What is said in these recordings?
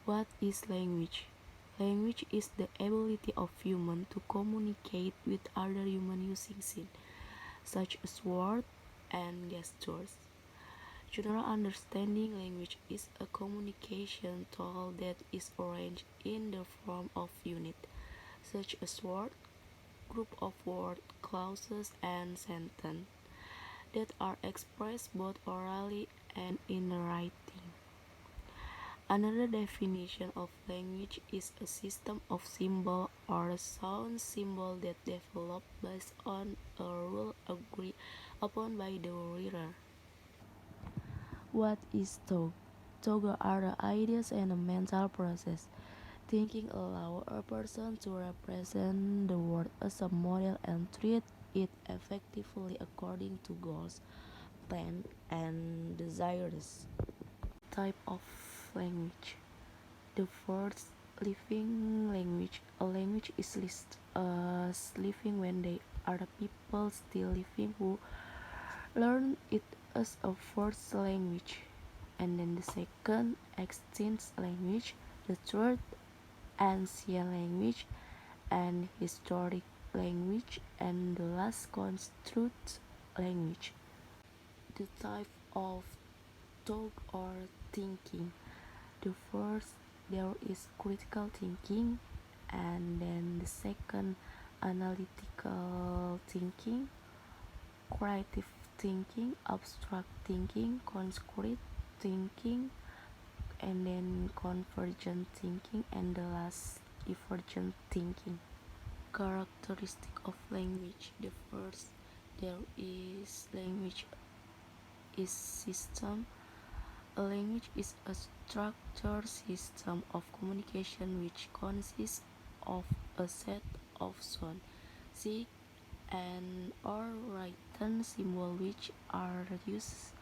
What is language? Language is the ability of humans to communicate with other humans using signs, such as words and gestures. General understanding language is a communication tool that is arranged in the form of units, such as words, group of words, clauses, and sentences that are expressed both orally and in writing. Another definition of language is a system of symbol or sound symbol that develop based on a rule agreed upon by the reader. What is thought? Thoughts are the ideas and a mental process. Thinking allows a person to represent the world as a model and treat it effectively according to goals, plans, and desires. Type of language. The first, living language. A language is listed as living when they are the people still living who learn it as a first language. And then the second, extinct language. The third, ancient language and historic language. And the last, construct language. The type of thought or thinking. The first, there is critical thinking, and then the second, analytical thinking, creative thinking, abstract thinking, concrete thinking, and then convergent thinking, and the last, divergent thinking. Characteristic of language. The first, there is language is system. A language is a structured system of communication which consists of a set of sound, signs, and or written symbols which are used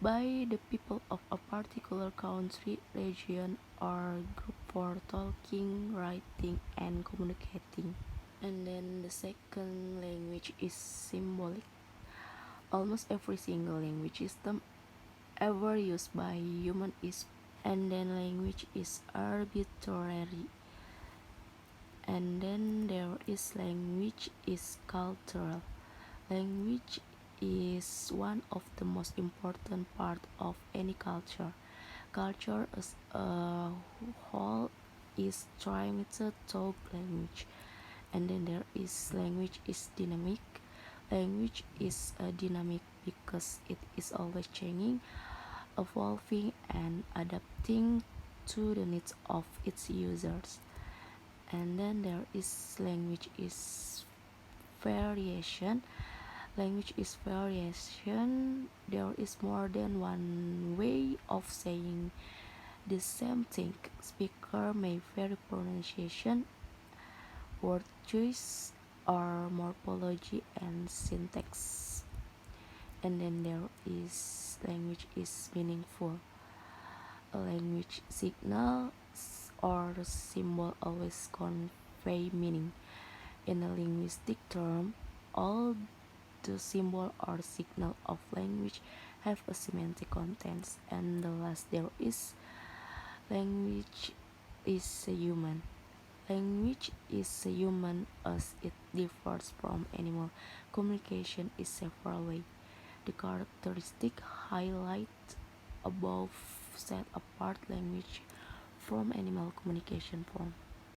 by the people of a particular country, region, or group for talking, writing, and communicating. And then the second, language is symbolic. Almost every single language system ever used by human is, and then language is arbitrary, and then there is language is cultural. Language is one of the most important part of any culture. Culture as a whole is transmitted through language. And then there is language is dynamic. Language is dynamic because it is always changing, evolving, and adapting to the needs of its users. And then there is language is variation. Language is variation. There is more than one way of saying the same thing. Speaker may vary pronunciation, word choice, or morphology and syntax. And then there is language is meaningful. A language signal or symbol always convey meaning. In a linguistic term, all the symbol or signal of language have a semantic content. And the last, there is language is a human. Language is a human as it differs from animal communication is several ways. The characteristic highlight above set apart language from animal communication form.